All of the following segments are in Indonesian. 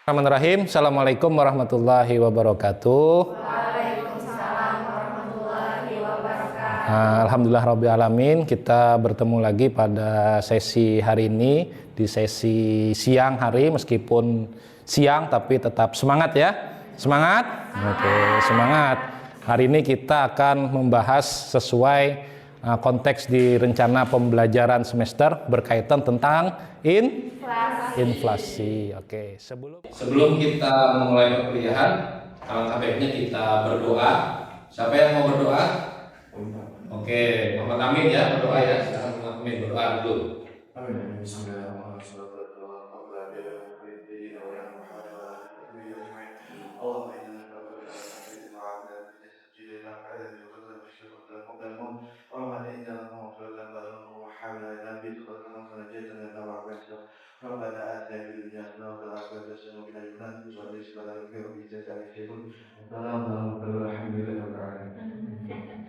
Bismillahirrahmanirrahim. Assalamualaikum warahmatullahi wabarakatuh. Waalaikumsalam warahmatullahi wabarakatuh. Alhamdulillah Rabbil Alamin. Kita bertemu lagi pada sesi hari ini, di sesi siang hari, meskipun siang tapi tetap semangat ya. Semangat? Oke, semangat. Hari ini kita akan membahas sesuai konteks di rencana pembelajaran semester berkaitan tentang inflasi. Oke, sebelum kita memulai perkuliahan, alangkah baiknya kita berdoa. Siapa yang mau berdoa? Oke, Muhammad Amin ya, berdoa ya. Silakan Muhammad Amin berdoa dulu. Amin. Bismillahirrahmanirrahim.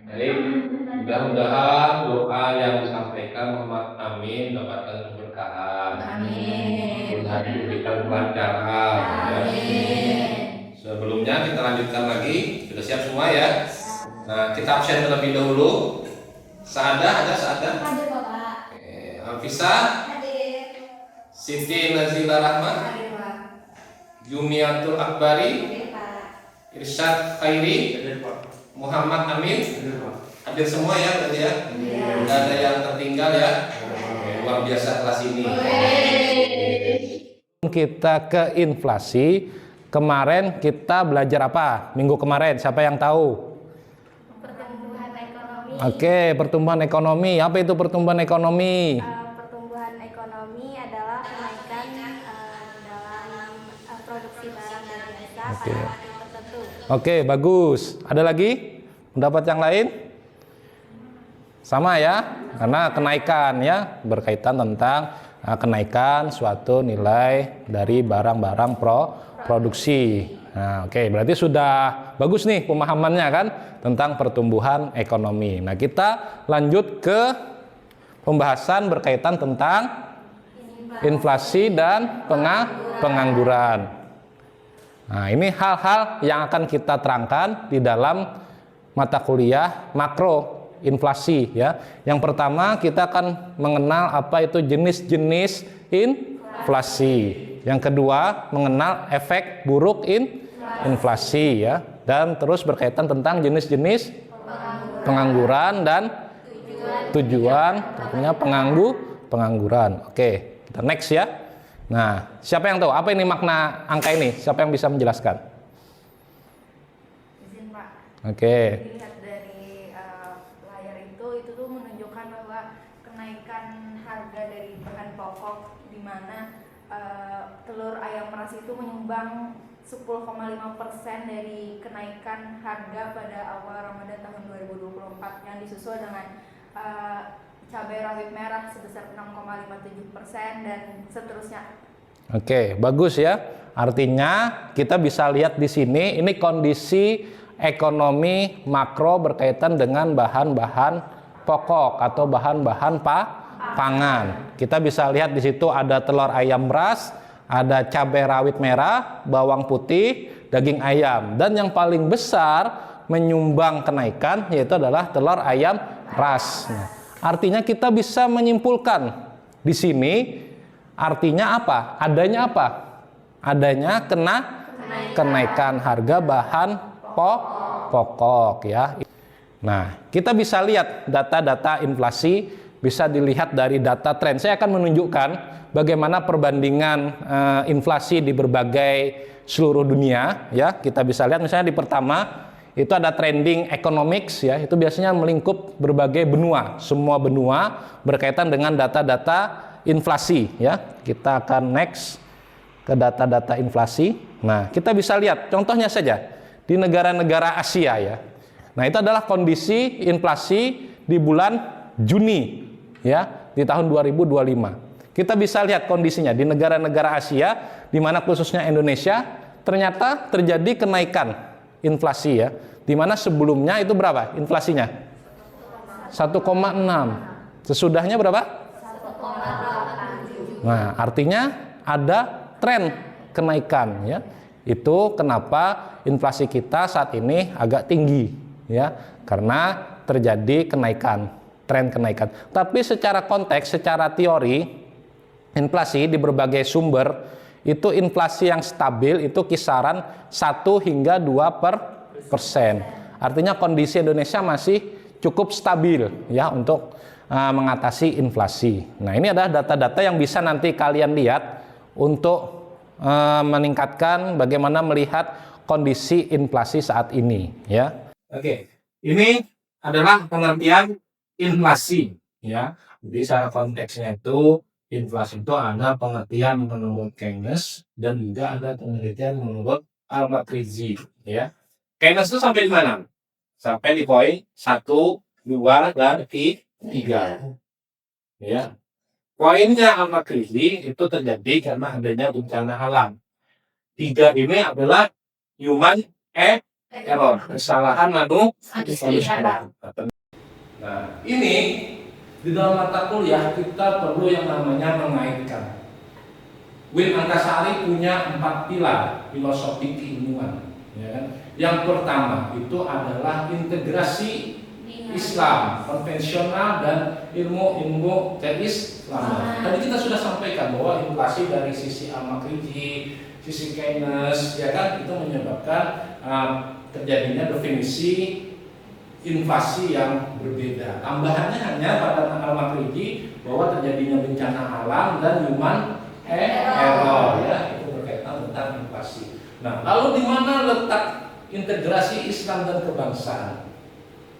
Jadi mudah-mudahan doa yang disampaikan Muhammad Amin dapatkan keberkahan. Amin. Tuhan diberikan kelancaran. Amin. Sebelumnya kita lanjutkan lagi. Sudah siap semua ya? Nah, kita absen terlebih dahulu. Ada Saadah? Hadir Bapak. Alfisa, Hadir. Siti Nazila Rahman, Hadir Pak. Jumiatul Akbari, Hadir Pak. Irsyad Khairi, Muhammad Amin. Hadir semua ya berarti ya? Tidak ada yang tertinggal ya? Luar biasa kelas ini. Kita ke inflasi. Kemarin kita belajar apa? Minggu kemarin, siapa yang tahu? Pertumbuhan ekonomi. Oke, pertumbuhan ekonomi. Apa itu pertumbuhan ekonomi? Pertumbuhan ekonomi adalah kenaikan dalam produksi barang dan jasa pada waktu tertentu. Oke, bagus. Ada lagi pendapat yang lain? Sama ya, karena kenaikan ya, berkaitan tentang kenaikan suatu nilai dari barang-barang produksi. Nah, oke, berarti sudah bagus nih pemahamannya kan tentang pertumbuhan ekonomi. Nah, kita lanjut ke pembahasan berkaitan tentang inflasi dan pengangguran. Nah, ini hal-hal yang akan kita terangkan di dalam mata kuliah makro inflasi ya. Yang pertama kita akan mengenal apa itu jenis-jenis inflasi. Yang kedua mengenal efek buruk inflasi ya. Dan terus berkaitan tentang jenis-jenis pengangguran dan tujuan tentunya pengangguran. Oke, kita next ya. Nah, siapa yang tahu apa ini makna angka ini? Siapa yang bisa menjelaskan? Izin Pak. Oke. Dilihat dari layar itu tuh menunjukkan bahwa kenaikan harga dari bahan pokok di mana telur ayam ras itu menyumbang 10,5% dari kenaikan harga pada awal Ramadan tahun 2024 yang disusul dengan cabai rawit merah sebesar 6,57% dan seterusnya. Oke, bagus ya. Artinya kita bisa lihat di sini ini kondisi ekonomi makro berkaitan dengan bahan-bahan pokok atau bahan-bahan pangan. Kita bisa lihat di situ ada telur ayam ras, ada cabai rawit merah, bawang putih, daging ayam, dan yang paling besar menyumbang kenaikan yaitu adalah telur ayam ras. Nah, artinya kita bisa menyimpulkan di sini artinya apa? Adanya apa? Adanya kenaikan harga bahan pokok ya. Nah, kita bisa lihat data-data inflasi, bisa dilihat dari data tren. Saya akan menunjukkan bagaimana perbandingan inflasi di berbagai seluruh dunia ya. Kita bisa lihat misalnya di pertama itu ada trending economics ya, itu biasanya melingkup berbagai benua, semua benua berkaitan dengan data-data inflasi ya. Kita akan next ke data-data inflasi. Nah, kita bisa lihat contohnya saja di negara-negara Asia ya. Nah, itu adalah kondisi inflasi di bulan Juni ya, di tahun 2025. Kita bisa lihat kondisinya di negara-negara Asia di mana khususnya Indonesia ternyata terjadi kenaikan inflasi ya. Di mana sebelumnya itu berapa inflasinya? 1,6. Sesudahnya berapa? 1,8. Nah, artinya ada tren kenaikan ya. Itu kenapa inflasi kita saat ini agak tinggi ya, karena terjadi kenaikan, tren kenaikan. Tapi secara konteks, secara teori, inflasi di berbagai sumber itu inflasi yang stabil itu kisaran 1 hingga 2%. Artinya kondisi Indonesia masih cukup stabil ya untuk mengatasi inflasi. Nah, ini adalah data-data yang bisa nanti kalian lihat untuk meningkatkan bagaimana melihat kondisi inflasi saat ini ya. Oke, ini adalah pengertian inflasi ya. Jadi secara konteksnya itu inflasi itu ada pengertian menurut Keynes dan juga ada penelitian menurut Al-Makrizi ya. Keynes itu sampai di mana? Sampai di poin 1, 2 dan 3 ya. Poinnya Al-Makrizi itu terjadi karena adanya bencana alam. 3 ini adalah human error, kesalahan manusia. Nah, ini di dalam mata kuliah kita perlu yang namanya mengaitkan. Win Antasari punya 4 pilar filosofi keilmuan. Ya kan? Yang pertama itu adalah integrasi Islam konvensional dan ilmu-ilmu keislaman. Tadi kita sudah sampaikan bahwa inflasi dari sisi Al-Makrizi, sisi Keynes, ya kan, itu menyebabkan terjadinya definisi inflasi yang berbeda. Tambahannya hanya pada Al-Makrizi bahwa terjadinya bencana alam dan human error, ya, itu berkaitan tentang inflasi. Nah, lalu di mana letak integrasi Islam dan kebangsaan?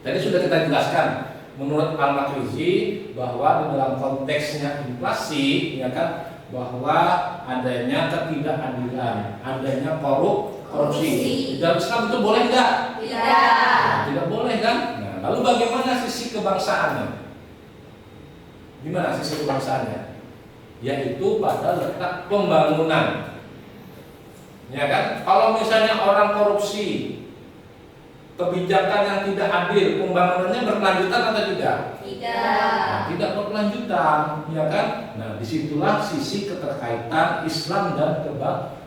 Tadi sudah kita jelaskan menurut Al-Makrizi bahwa di dalam konteksnya inflasi, ya kan, bahwa adanya ketidakadilan, adanya korupsi. Di dalam Islam itu boleh nggak? Tidak. Nah, tidak boleh kan? Nah, lalu bagaimana sisi kebangsaannya? Gimana sisi kebangsaannya? Yaitu pada letak pembangunan. Ya kan? Kalau misalnya orang korupsi, kebijakan yang tidak adil, pembangunannya berkelanjutan atau tidak? Tidak. Nah, tidak berkelanjutan, ya kan? Nah, disitulah sisi keterkaitan Islam dan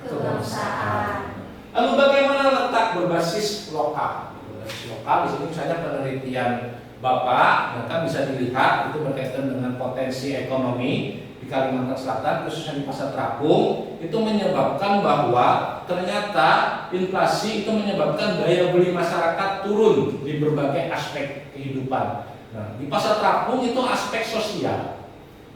kebangsaan. Lalu bagaimana letak berbasis lokal? Berbasis lokal di sini misalnya penelitian Bapak, ya kan, bisa dilihat itu berkaitan dengan potensi ekonomi di Kalimantan Selatan, khususnya di Pasar Terapung, itu menyebabkan bahwa ternyata inflasi itu menyebabkan daya beli masyarakat turun di berbagai aspek kehidupan. Nah, di Pasar Terapung itu aspek sosial,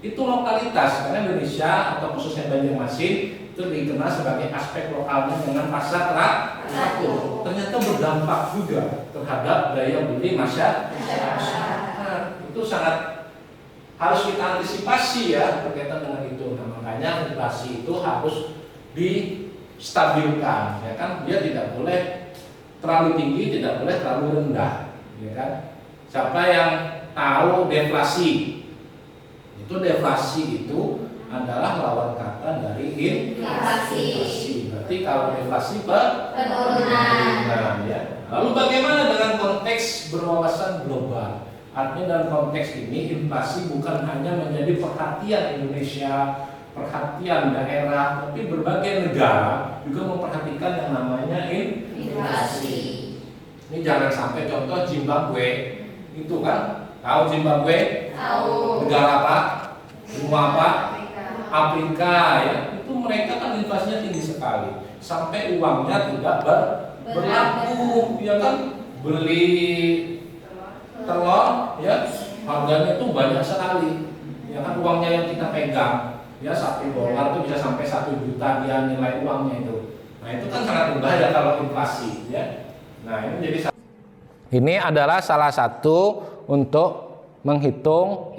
itu lokalitas, karena Indonesia atau khususnya Banjarmasin itu dikenal sebagai aspek lokalnya dengan Pasar Terapung. Ternyata berdampak juga terhadap daya beli masyarakat. Nah, itu sangat harus kita antisipasi ya berkaitan dengan itu. Nah, makanya inflasi itu harus distabilkan, ya kan? Dia tidak boleh terlalu tinggi, tidak boleh terlalu rendah, ya kan? Siapa yang tahu deflasi? Itu deflasi itu adalah lawan kata dari inflasi. Berarti kalau deflasi penurunan, ya. Lalu bagaimana dengan konteks berwawasan global? Artinya dalam konteks ini inflasi bukan hanya menjadi perhatian Indonesia, perhatian daerah, tapi berbagai negara juga memperhatikan yang namanya inflasi. Ini jangan sampai contoh Zimbabwe, itu kan, tahu Zimbabwe? Tahu. Negara apa? Benua apa? Afrika, ya. Itu mereka kan inflasinya tinggi sekali, sampai uangnya tidak berlaku, ya kan? Beli telur, ya, harganya itu banyak sekali, ya kan, uangnya yang kita pegang, ya, $1 itu bisa sampai 1 juta dia nilai uangnya itu. Nah, itu kan sangat berbahaya kalau inflasi, ya. Nah, ini adalah salah satu untuk menghitung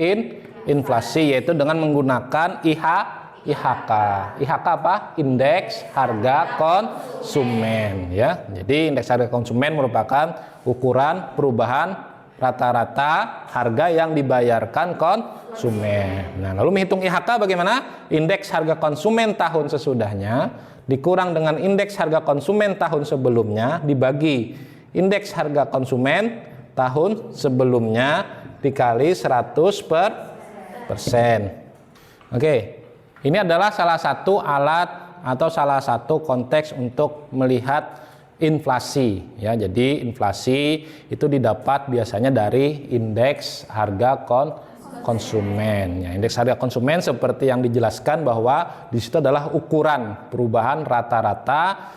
inflasi, yaitu dengan menggunakan IHK. IHK apa? Indeks harga konsumen, ya. Jadi indeks harga konsumen merupakan ukuran perubahan rata-rata harga yang dibayarkan konsumen. Nah, lalu menghitung IHK bagaimana? Indeks harga konsumen tahun sesudahnya dikurang dengan indeks harga konsumen tahun sebelumnya dibagi indeks harga konsumen tahun sebelumnya dikali 100%. Oke, ini adalah salah satu alat atau salah satu konteks untuk melihat inflasi ya. Jadi inflasi itu didapat biasanya dari indeks harga konsumen. Ya, indeks harga konsumen seperti yang dijelaskan bahwa di situ adalah ukuran perubahan rata-rata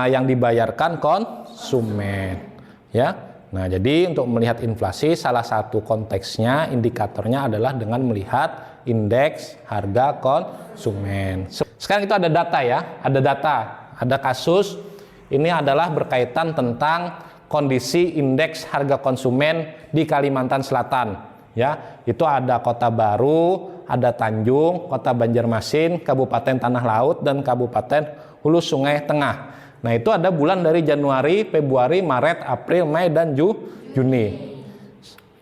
yang dibayarkan konsumen. Ya. Nah, jadi untuk melihat inflasi salah satu konteksnya, indikatornya adalah dengan melihat indeks harga konsumen. Sekarang itu ada data ya, ada kasus. Ini adalah berkaitan tentang kondisi indeks harga konsumen di Kalimantan Selatan. Ya, itu ada Kota Baru, ada Tanjung, Kota Banjarmasin, Kabupaten Tanah Laut, dan Kabupaten Hulu Sungai Tengah. Nah, itu ada bulan dari Januari, Februari, Maret, April, Mei, dan Juni.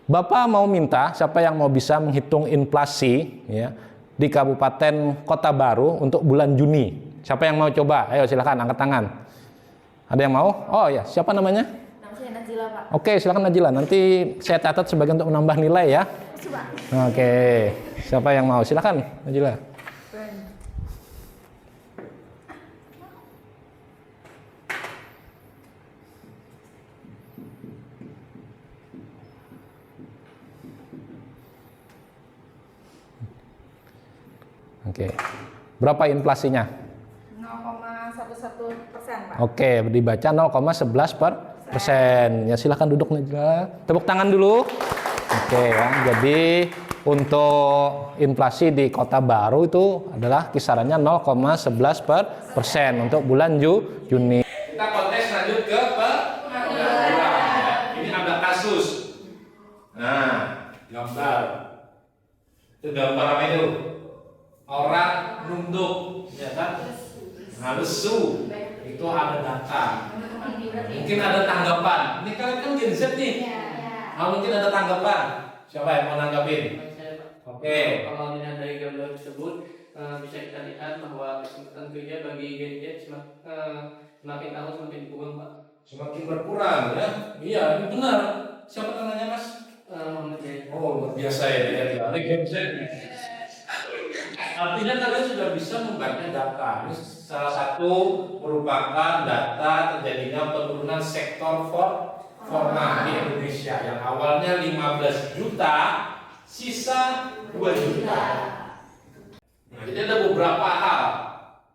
Bapak mau minta siapa yang mau bisa menghitung inflasi ya di Kabupaten Kota Baru untuk bulan Juni. Siapa yang mau coba? Ayo silakan angkat tangan. Ada yang mau? Oh ya, siapa namanya? Nama saya Najila, Pak. Oke, silakan Najila. Nanti saya catat sebagai untuk menambah nilai ya. Coba. Oke, siapa yang mau? Silakan Najila. Oke, berapa inflasinya? 0,11%, Pak. Oke, dibaca 0,11%. Ya silakan duduk Najila. Tepuk tangan dulu. Oke ya, jadi untuk inflasi di Kota Baru itu adalah kisarannya 0,11% untuk bulan Juni. Kita konteks lanjut ke pengangguran. Ini ada kasus. Nah, gambar. Itu gambar apa itu? Orang nunduk, ya kan? Nah, lesu. Itu ada data. Mungkin ada tanggapan. Ini kalian kan Gen Z nih. Mungkin ada tanggapan. Siapa yang mau nanggapin? Oke. Kalau dilihat dari gambar tersebut, bisa kita lihat bahwa kesempatan kerja bagi Gen Z semakin tahun semakin berkurang, Pak. Semakin berkurang ya? Iya, ini benar. Siapa namanya Mas? Muhammad Jaya. Oh, luar biasa ya dari Gen Z. Artinya kalian sudah bisa membaca data. Ini salah satu merupakan data terjadinya penurunan sektor formal di Indonesia yang awalnya 15 juta, sisa 2 juta. Nah, jadi ada beberapa hal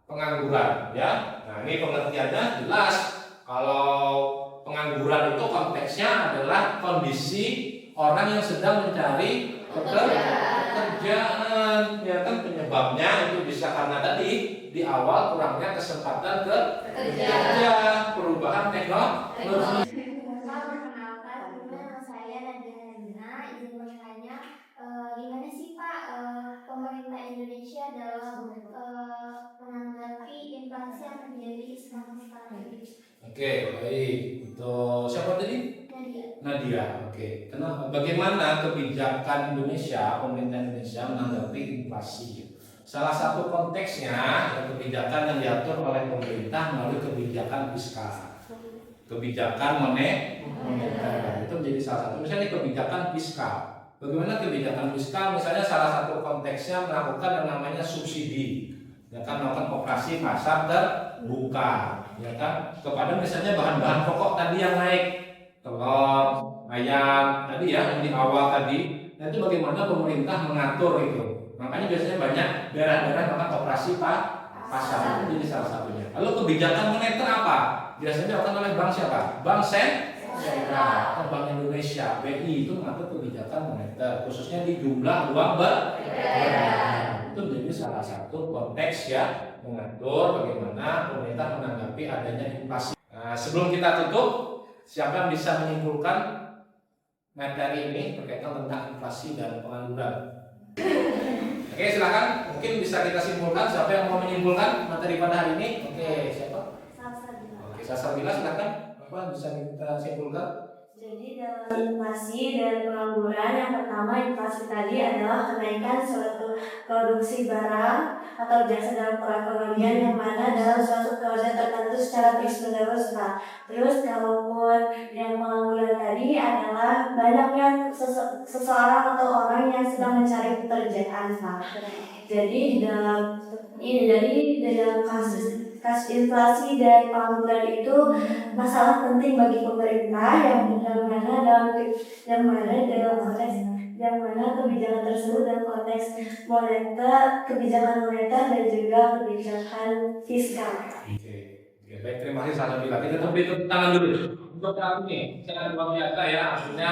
pengangguran, ya. Nah, ini pengertiannya jelas. Kalau pengangguran itu konteksnya adalah kondisi orang yang sedang mencari pekerjaan, ya kan, penyebabnya itu bisa karena tadi di awal kurangnya kesempatan kerja, perubahan teknologi. Perkenalkan, nama saya Nadia Nabila. Izin bertanya, gimana sih Pak pemerintah Indonesia dalam menanggapi inflasi yang terjadi sekarang ini? Oke, baik. Untuk siapa tadi? Nadia. Oke. Kenapa? Bagaimana kebijakan Indonesia, pemerintah Indonesia menanggapi inflasi? Salah satu konteksnya adalah kebijakan yang diatur oleh pemerintah melalui kebijakan fiskal. Kebijakan moneter itu menjadi salah satu. Misalnya kebijakan fiskal. Bagaimana kebijakan fiskal? Misalnya salah satu konteksnya melakukan yang namanya subsidi, ya kan, melakukan operasi pasar terbuka, ya kan, kepada misalnya bahan-bahan pokok tadi yang naik. Telur, ayam, tadi ya yang di awal tadi. Nah, itu bagaimana pemerintah mengatur itu. Makanya biasanya banyak daerah-daerah melakukan operasi pasar, itu jadi salah satunya. Lalu kebijakan moneter apa? Biasanya dilakukan oleh bank siapa? Bank Sentral, Bank Indonesia, BI itu mengatur kebijakan moneter, khususnya di jumlah uang beredar. Itu menjadi salah satu konteks ya mengatur bagaimana pemerintah menanggapi adanya inflasi. Nah, sebelum kita tutup, siapa yang bisa menyimpulkan materi ini berkaitan tentang inflasi dan pengangguran? Oke, silakan. Mungkin bisa kita simpulkan. Siapa yang mau menyimpulkan materi pada hari ini? Oke, siapa? Oke, Salsabila silakan. Apa bisa kita simpulkan? Jadi dalam inflasi dan pengangguran, yang pertama inflasi tadi adalah kenaikan suatu produksi barang atau jasa dalam perekonomian yang mana dalam suatu kawasan tertentu secara terus menerus. Nah, terus kalaupun yang pengangguran tadi adalah banyaknya seseorang atau orang yang sedang mencari pekerjaan. Nah, jadi dalam kasus inflasi dan pengangguran itu masalah penting bagi pemerintah yang mana kebijakan tersebut dalam konteks kebijakan moneter dan juga kebijakan fiskal. Oke, baik, terima kasih Sarah Bila. Kita beri tepuk tangan dulu untuk kami. Sangat luar biasa ya, artinya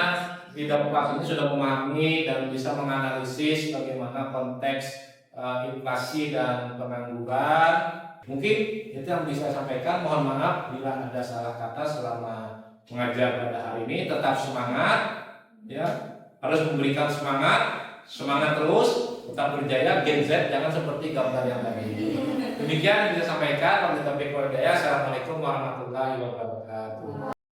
di dalam kelas ini sudah memahami dan bisa menganalisis bagaimana konteks inflasi dan pengangguran. Mungkin itu yang bisa saya sampaikan. Mohon maaf bila ada salah kata selama mengajar pada hari ini. Tetap semangat, ya, harus memberikan semangat terus, tetap berjaya. Gen Z jangan seperti gambar yang tadi. Demikian yang bisa sampaikan. Assalamualaikum warahmatullahi wabarakatuh.